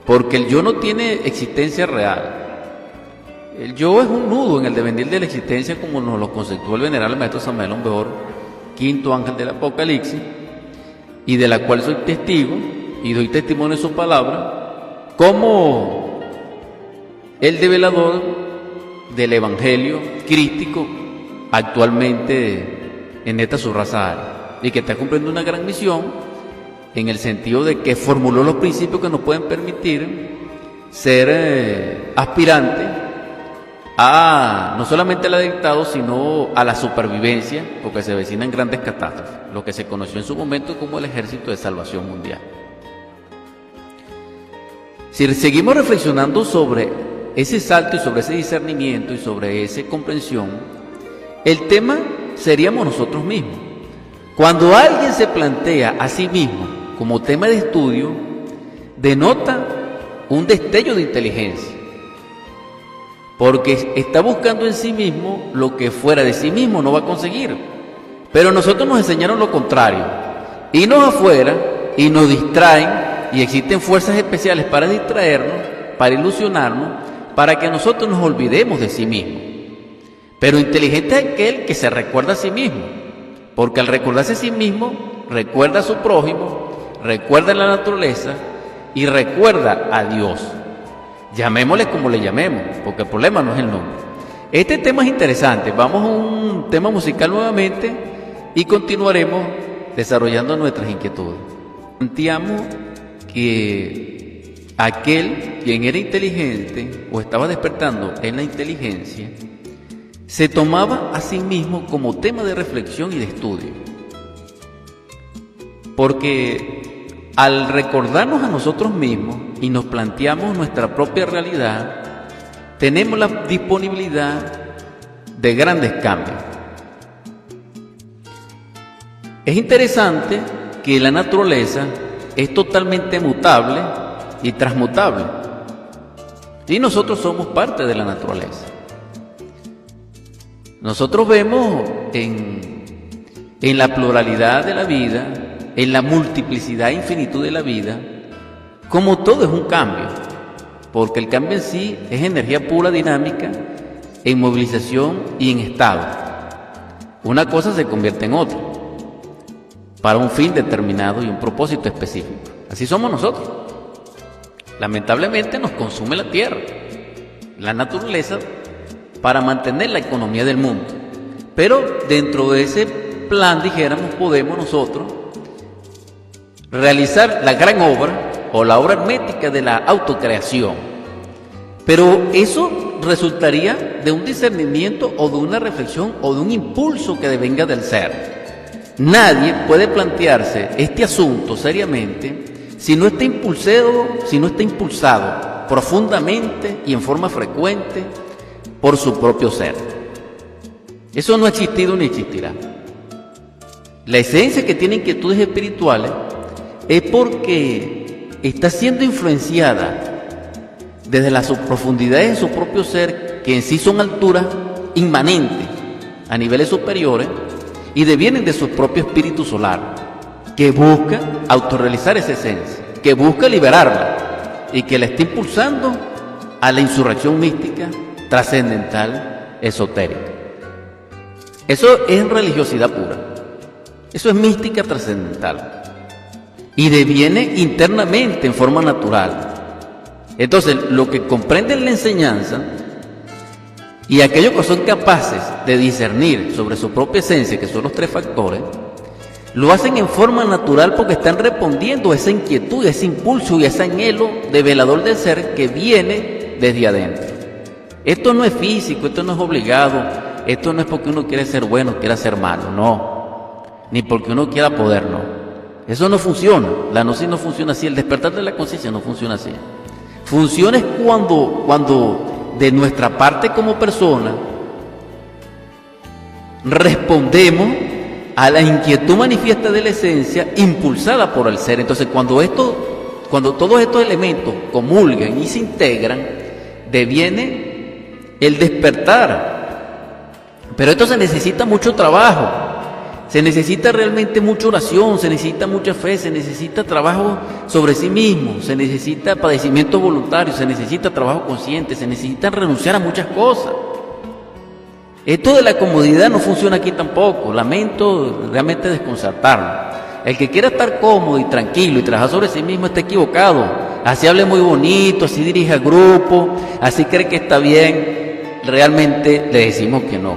porque el yo no tiene existencia real. El yo es un nudo en el devenir de la existencia, como nos lo conceptuó el venerable maestro Samael Aun Weor, quinto ángel del Apocalipsis, y de la cual soy testigo y doy testimonio de su palabra, como el develador del evangelio crístico actualmente en esta subraza área, y que está cumpliendo una gran misión en el sentido de que formuló los principios que nos pueden permitir ser aspirantes a no solamente al dictado, sino a la supervivencia, porque se avecinan grandes catástrofes, lo que se conoció en su momento como el Ejército de Salvación Mundial. Si seguimos reflexionando sobre ese salto y sobre ese discernimiento y sobre esa comprensión, el tema seríamos nosotros mismos. Cuando alguien se plantea a sí mismo como tema de estudio, denota un destello de inteligencia, porque está buscando en sí mismo lo que fuera de sí mismo no va a conseguir. Pero nosotros nos enseñaron lo contrario, irnos afuera y nos distraen, y existen fuerzas especiales para distraernos, para ilusionarnos, para que nosotros nos olvidemos de sí mismo. Pero inteligente es aquel que se recuerda a sí mismo, porque al recordarse a sí mismo, recuerda a su prójimo, recuerda a la naturaleza y recuerda a Dios. Llamémosle como le llamemos, porque el problema no es el nombre. Este tema es interesante. Vamos a un tema musical nuevamente y continuaremos desarrollando nuestras inquietudes. Planteamos que aquel quien era inteligente o estaba despertando en la inteligencia se tomaba a sí mismo como tema de reflexión y de estudio, porque al recordarnos a nosotros mismos y nos planteamos nuestra propia realidad, tenemos la disponibilidad de grandes cambios. Es interesante que la naturaleza es totalmente mutable y transmutable, y nosotros somos parte de la naturaleza. Nosotros vemos en la pluralidad de la vida, en la multiplicidad e infinitud de la vida, como todo es un cambio, porque el cambio en sí es energía pura, dinámica, en movilización y en estado. Una cosa se convierte en otra, para un fin determinado y un propósito específico. Así somos nosotros. Lamentablemente nos consume la tierra, la naturaleza, para mantener la economía del mundo. Pero dentro de ese plan, dijéramos, podemos nosotros realizar la gran obra o la obra hermética de la autocreación. Pero eso resultaría de un discernimiento o de una reflexión o de un impulso que devenga del ser. Nadie puede plantearse este asunto seriamente si no está impulsado profundamente y en forma frecuente por su propio ser. Eso no ha existido ni existirá. La esencia que tiene inquietudes espirituales es porque está siendo influenciada desde las profundidades de su propio ser, que en sí son alturas inmanentes a niveles superiores y devienen de su propio espíritu solar, que busca autorrealizar esa esencia, que busca liberarla y que la está impulsando a la insurrección mística, trascendental, esotérica. Eso es religiosidad pura, eso es mística trascendental y deviene internamente en forma natural. Entonces, lo que comprenden la enseñanza y aquellos que son capaces de discernir sobre su propia esencia, que son los tres factores, lo hacen en forma natural porque están respondiendo a esa inquietud, a ese impulso y a ese anhelo de velador del ser que viene desde adentro. Esto no es físico, esto no es obligado, esto no es porque uno quiere ser bueno, quiera ser malo, no, ni porque uno quiera poder, no. Eso no funciona, la gnosis no funciona así, el despertar de la conciencia no funciona así. Funciona es cuando de nuestra parte como persona respondemos a la inquietud manifiesta de la esencia impulsada por el ser. Entonces cuando todos estos elementos comulgan y se integran, deviene el despertar. Pero esto se necesita mucho trabajo, Se necesita realmente mucha oración, se necesita mucha fe, se necesita trabajo sobre sí mismo, se necesita padecimiento voluntario, se necesita trabajo consciente, se necesita renunciar a muchas cosas. Esto de la comodidad no funciona aquí tampoco, lamento realmente desconcertarlo. El que quiera estar cómodo y tranquilo y trabajar sobre sí mismo está equivocado. Así hable muy bonito, así dirige al grupo, así cree que está bien, realmente le decimos que no.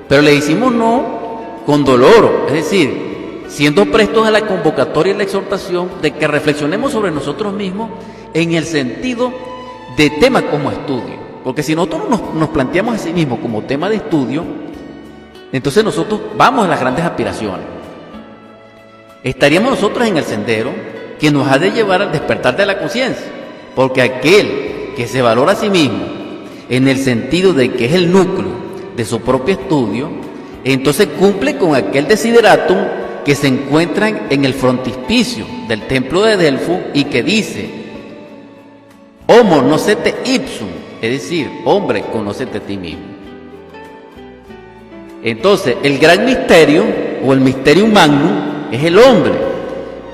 Pero le decimos no con dolor, es decir, siendo prestos a la convocatoria y la exhortación de que reflexionemos sobre nosotros mismos en el sentido de tema como estudio. Porque si nosotros nos planteamos a sí mismos como tema de estudio, entonces nosotros vamos a las grandes aspiraciones. Estaríamos nosotros en el sendero que nos ha de llevar al despertar de la conciencia, porque aquel que se valora a sí mismo en el sentido de que es el núcleo de su propio estudio, entonces cumple con aquel desideratum que se encuentra en el frontispicio del templo de Delfos y que dice: Homo nocete ipsum, es decir, hombre, conócete a ti mismo. Entonces, el gran misterio o el mysterium magnum es el hombre,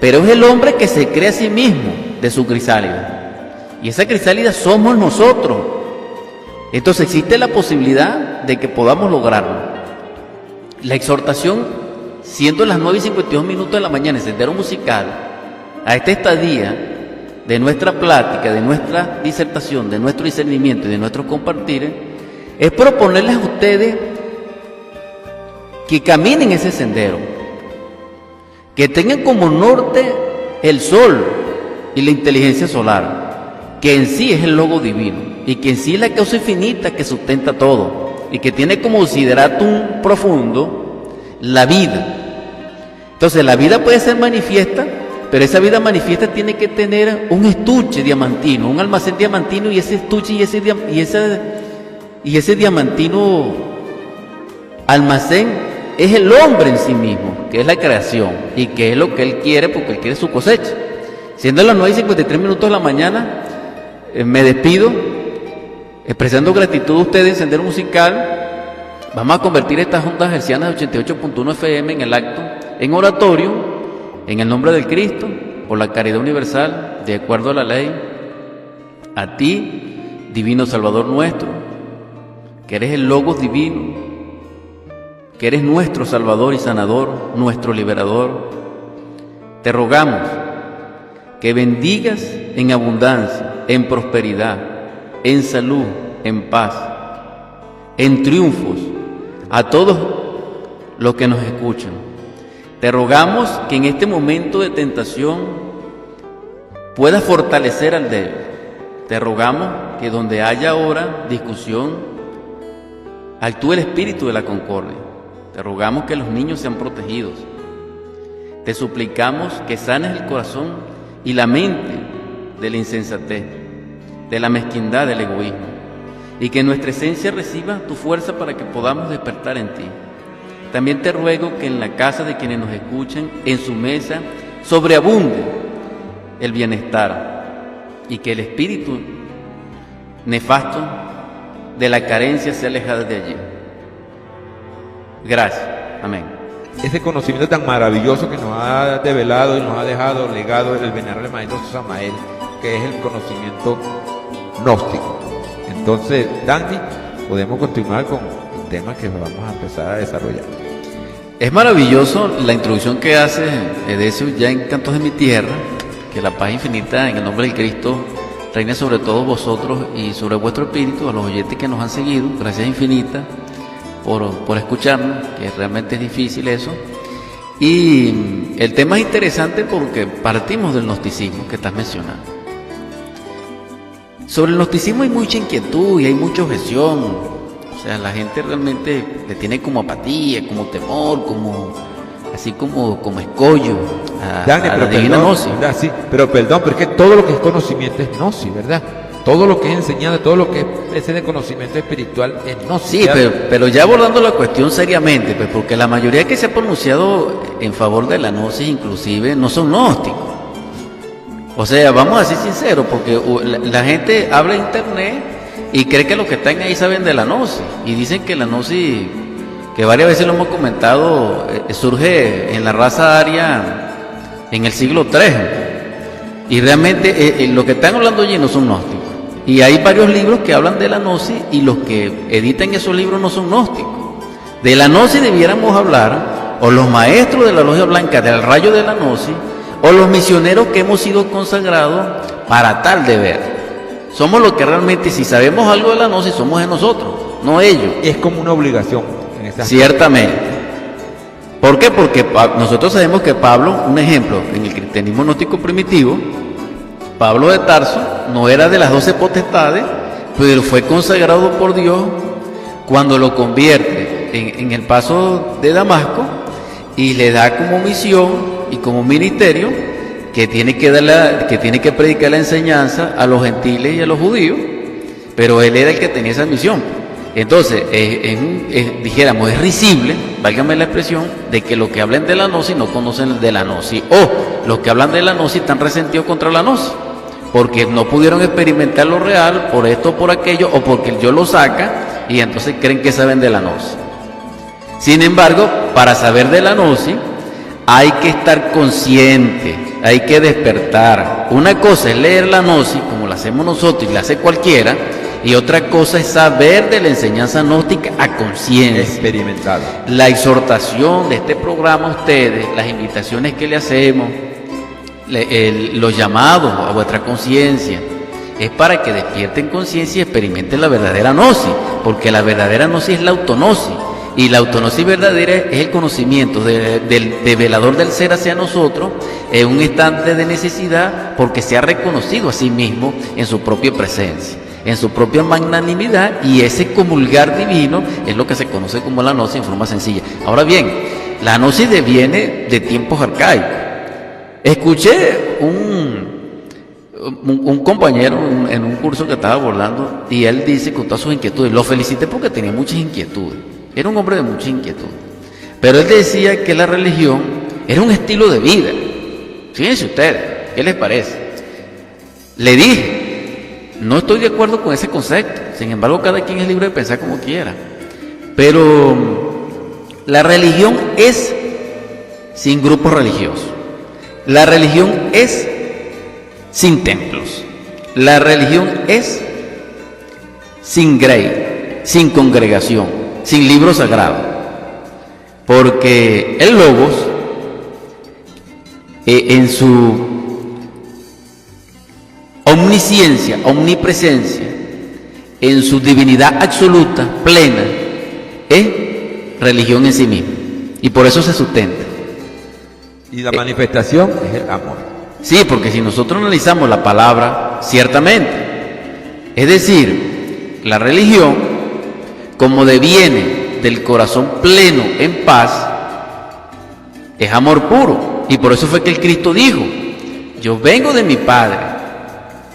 pero es el hombre que se cree a sí mismo de su crisálida. Y esa crisálida somos nosotros. Entonces existe la posibilidad de que podamos lograrlo. La exhortación, siendo las 9:52 de la mañana en Sendero Musical, a esta estadía de nuestra plática, de nuestra disertación, de nuestro discernimiento y de nuestro compartir, es proponerles a ustedes que caminen ese sendero, que tengan como norte el sol y la inteligencia solar, que en sí es el logo divino y que en sí es la causa infinita que sustenta todo y que tiene como desideratum profundo la vida. Entonces la vida puede ser manifiesta, pero esa vida manifiesta tiene que tener un estuche diamantino, un almacén diamantino, y ese estuche y ese diamantino almacén es el hombre en sí mismo, que es la creación y que es lo que él quiere, porque él quiere su cosecha. Siendo las 9:53 de la mañana, me despido expresando gratitud a ustedes en Sendero Musical. Vamos a convertir estas ondas hercianas de 88.1 FM en el acto en oratorio, en el nombre del Cristo, por la caridad universal, de acuerdo a la ley. A ti, divino Salvador nuestro, que eres el Logos divino, que eres nuestro Salvador y Sanador, nuestro Liberador, te rogamos que bendigas en abundancia, en prosperidad, en salud, en paz, en triunfos a todos los que nos escuchan. Te rogamos que en este momento de tentación puedas fortalecer al débil. Te rogamos que donde haya ahora discusión, actúe el espíritu de la concordia. Te rogamos que los niños sean protegidos. Te suplicamos que sanes el corazón y la mente de la insensatez, de la mezquindad, del egoísmo, y que nuestra esencia reciba tu fuerza para que podamos despertar en ti. También te ruego que en la casa de quienes nos escuchan, en su mesa, sobreabunde el bienestar y que el espíritu nefasto de la carencia sea alejado de allí. Gracias. Amén. Ese conocimiento tan maravilloso que nos ha develado y nos ha dejado legado el venerable maestro Samael, que es el conocimiento gnóstico. Entonces, Dani, podemos continuar con el tema que vamos a empezar a desarrollar. Es maravilloso la introducción que hace Edesio ya en Cantos de mi Tierra, que la paz infinita en el nombre del Cristo reine sobre todos vosotros y sobre vuestro espíritu, a los oyentes que nos han seguido. Gracias infinitas por escucharnos, que realmente es difícil eso. Y el tema es interesante porque partimos del gnosticismo que estás mencionando. Sobre el gnosticismo hay mucha inquietud y hay mucha objeción. O sea, la gente realmente le tiene como apatía, como temor, así como escollo a la divina gnosis. Sí, pero perdón, porque todo lo que es conocimiento es gnosis, ¿verdad? Todo lo que es enseñado, todo lo que es ese de conocimiento espiritual es gnosis. Sí, pero ya abordando la cuestión seriamente, pues porque la mayoría que se ha pronunciado en favor de la gnosis inclusive no son gnósticos. O sea, vamos a ser sinceros, porque la gente habla en internet y cree que los que están ahí saben de la gnosis y dicen que la gnosis que varias veces lo hemos comentado, surge en la raza aria en el siglo III. Y realmente lo que están hablando allí no son gnósticos. Y hay varios libros que hablan de la gnosis y los que editan esos libros no son gnósticos. De la gnosis debiéramos hablar, o los maestros de la Logia Blanca del Rayo de la Gnosis, o los misioneros que hemos sido consagrados para tal deber. Somos los que realmente, si sabemos algo de la gnosis, somos de nosotros, no ellos. Es como una obligación en esa. Ciertamente. ¿Por qué? Porque nosotros sabemos que Pablo, un ejemplo, en el cristianismo gnóstico primitivo, Pablo de Tarso no era de las 12 potestades, pero fue consagrado por Dios cuando lo convierte en el paso de Damasco y le da como misión y como ministerio que tiene que predicar la enseñanza a los gentiles y a los judíos, pero él era el que tenía esa misión. Entonces, dijéramos, es risible, válgame la expresión, de que los que hablen de la gnosis no conocen de la gnosis, o los que hablan de la gnosis están resentidos contra la gnosis, porque no pudieron experimentar lo real, por esto o por aquello, o porque el yo lo saca, y entonces creen que saben de la gnosis. Sin embargo, para saber de la gnosis, hay que estar consciente, hay que despertar. Una cosa es leer la gnosis, como la hacemos nosotros y la hace cualquiera, y otra cosa es saber de la enseñanza gnóstica a conciencia. Experimentada. La exhortación de este programa a ustedes, las invitaciones que le hacemos, los llamados a vuestra conciencia, es para que despierten conciencia y experimenten la verdadera gnosis, porque la verdadera gnosis es la autognosis. Y la autognosis verdadera es el conocimiento del velador del ser hacia nosotros en un instante de necesidad, porque se ha reconocido a sí mismo en su propia presencia, en su propia magnanimidad, y ese comulgar divino es lo que se conoce como la gnosis en forma sencilla. Ahora bien, la gnosis deviene de tiempos arcaicos. Escuché un compañero en un curso que estaba abordando, y él dice con todas sus inquietudes, lo felicité porque tenía muchas inquietudes. Era un hombre de mucha inquietud. Pero él decía que la religión era un estilo de vida. Fíjense ustedes, ¿qué les parece? Le dije, no estoy de acuerdo con ese concepto. Sin embargo, cada quien es libre de pensar como quiera. Pero la religión es sin grupos religiosos. La religión es sin templos. La religión es sin grey, sin congregación, sin libro sagrado, porque el Logos, en su omnisciencia, omnipresencia, en su divinidad absoluta, plena, es religión en sí misma, y por eso se sustenta. Y la manifestación es el amor. Sí, porque si nosotros analizamos la palabra, ciertamente, es decir, la religión, como deviene del corazón pleno en paz, es amor puro. Y por eso fue que el Cristo dijo, yo vengo de mi Padre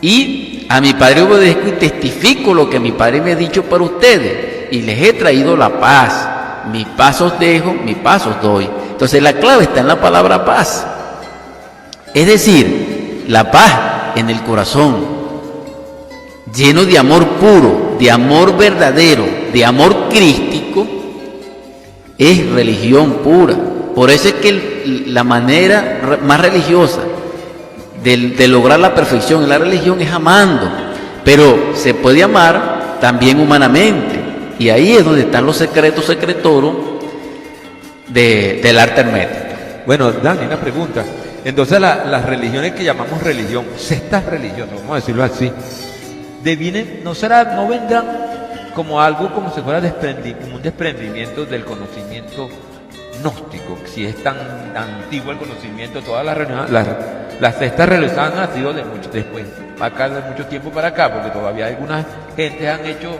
y a mi Padre obedezco y testifico lo que mi Padre me ha dicho para ustedes, y les he traído la paz. Mi paz os dejo, mi paz os doy. Entonces la clave está en la palabra paz, es decir, la paz en el corazón, lleno de amor puro, de amor verdadero, de amor crístico, es religión pura. Por eso es que la manera más religiosa de lograr la perfección en la religión es amando, pero se puede amar también humanamente, y ahí es donde están los secretos secretorum del arte hermético. Bueno, Dani, una pregunta. Entonces las religiones que llamamos religión, sectas religiosas, vamos a decirlo así, no vendrán como algo como si fuera como un desprendimiento del conocimiento gnóstico, si es tan antiguo el conocimiento. Todas las religiones, las sectas religiosas han nacido después, acá de mucho tiempo para acá, porque todavía algunas gentes han hecho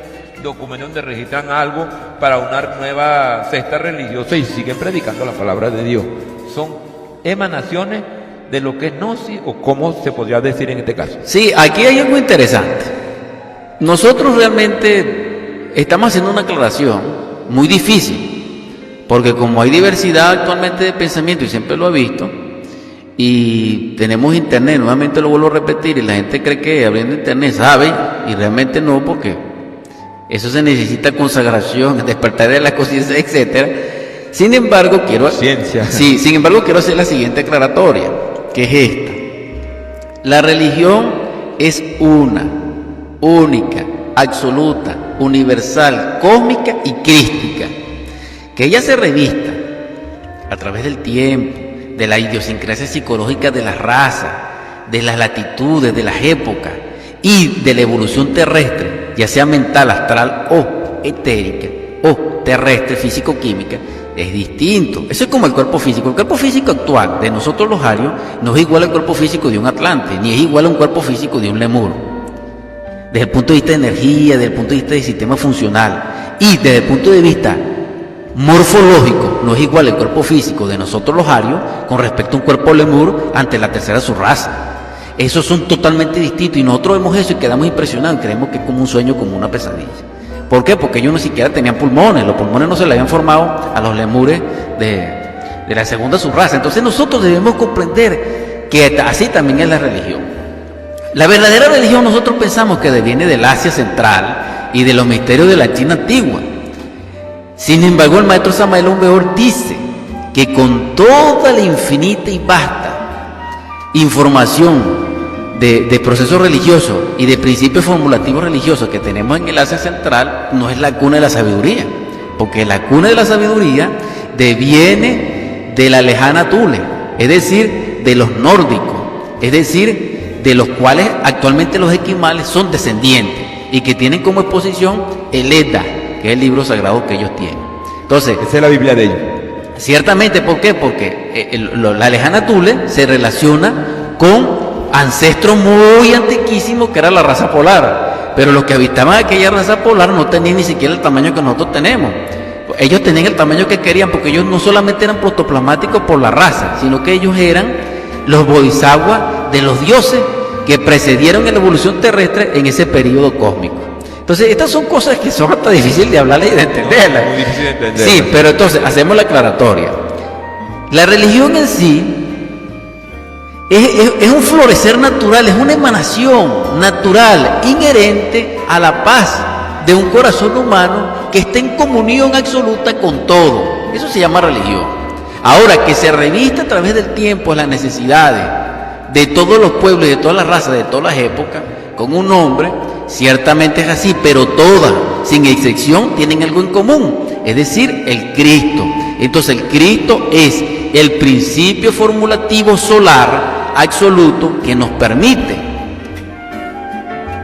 documentos donde registran algo para una nueva secta religiosa y siguen predicando la palabra de Dios. Son emanaciones de lo que es gnosis, o cómo se podría decir en este caso. Sí, aquí hay algo interesante. Nosotros realmente estamos haciendo una aclaración muy difícil, porque como hay diversidad actualmente de pensamiento, y siempre lo he visto, y tenemos internet, nuevamente lo vuelvo a repetir, y la gente cree que abriendo internet sabe, y realmente no, porque Eso se necesita consagración, despertar de la conciencia, etc. Sin embargo, quiero hacer la siguiente aclaratoria, que es esta. La religión es una, única, absoluta, universal, cósmica y crística. Que ella se revista a través del tiempo, de la idiosincrasia psicológica de las razas, de las latitudes, de las épocas y de la evolución terrestre, ya sea mental, astral o etérica, o terrestre, físico-química, es distinto. Eso es como el cuerpo físico. El cuerpo físico actual de nosotros los arios no es igual al cuerpo físico de un Atlante, ni es igual a un cuerpo físico de un lemur. Desde el punto de vista de energía, desde el punto de vista del sistema funcional y desde el punto de vista morfológico, no es igual el cuerpo físico de nosotros los arios con respecto a un cuerpo lemur ante la tercera subraza. Esos son totalmente distintos y nosotros vemos eso y quedamos impresionados, creemos que es como un sueño, como una pesadilla. ¿Por qué? Porque ellos no siquiera tenían pulmones, los pulmones no se le habían formado a los lemures de la segunda subraza. Entonces nosotros debemos comprender que así también es la religión. La verdadera religión nosotros pensamos que viene del Asia Central y de los misterios de la China antigua. Sin embargo, el maestro Samael Aun Weor dice que con toda la infinita y vasta información de procesos religiosos y de principios formulativos religiosos que tenemos en el Asia Central, no es la cuna de la sabiduría, porque la cuna de la sabiduría deviene de la lejana Thule, es decir, de los nórdicos, es decir, de los cuales actualmente los esquimales son descendientes y que tienen como exposición el Edda, que es el libro sagrado que ellos tienen. Entonces, esa es la Biblia de ellos. Ciertamente, ¿por qué? Porque la lejana Thule se relaciona con ancestros muy antiquísimos que era la raza polar, pero los que habitaban aquella raza polar no tenían ni siquiera el tamaño que nosotros tenemos. Ellos tenían el tamaño que querían porque ellos no solamente eran protoplasmáticos por la raza, sino que ellos eran los bodhisattvas de los dioses que precedieron en la evolución terrestre en ese periodo cósmico. Entonces, estas son cosas que son hasta difíciles de hablarlas y de entenderlas. Muy difícil de entenderlas. Sí, pero entonces hacemos la aclaratoria. La religión en sí es un florecer natural, es una emanación natural, inherente a la paz de un corazón humano que está en comunión absoluta con todo. Eso se llama religión. Ahora, que se revista a través del tiempo las necesidades de todos los pueblos y de todas las razas, de todas las épocas, con un nombre, ciertamente es así, pero todas, sin excepción, tienen algo en común, es decir, el Cristo. Entonces, el Cristo es el principio formulativo solar absoluto que nos permite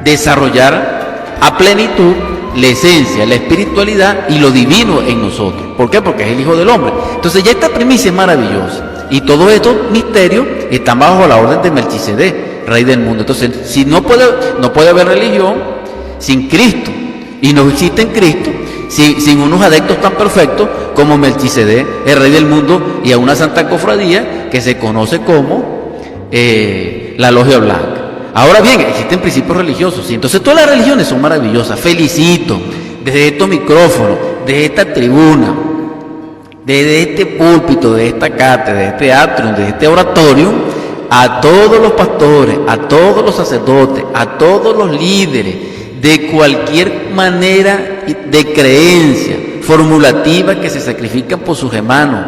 desarrollar a plenitud la esencia, la espiritualidad y lo divino en nosotros. ¿Por qué? Porque es el Hijo del Hombre. Entonces ya esta primicia es maravillosa y todos estos misterios están bajo la orden de Melquisedec, Rey del mundo. Entonces, si no puede haber religión sin Cristo, y no existe en Cristo sin unos adeptos tan perfectos como Melquisedec, el Rey del mundo, y a una santa cofradía que se conoce como la Logia Blanca. Ahora bien, existen principios religiosos, y entonces todas las religiones son maravillosas. Felicito desde estos micrófonos, desde esta tribuna, desde este púlpito, de esta cátedra, de este atrium, de este oratorio, a todos los pastores, a todos los sacerdotes, a todos los líderes de cualquier manera de creencia formulativa que se sacrifican por sus hermanos,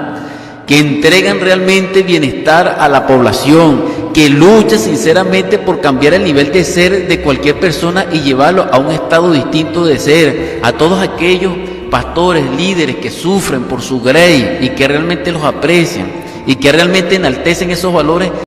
que entregan realmente bienestar a la población, que luchan sinceramente por cambiar el nivel de ser de cualquier persona y llevarlo a un estado distinto de ser, a todos aquellos pastores, líderes que sufren por su grey y que realmente los aprecian y que realmente enaltecen esos valores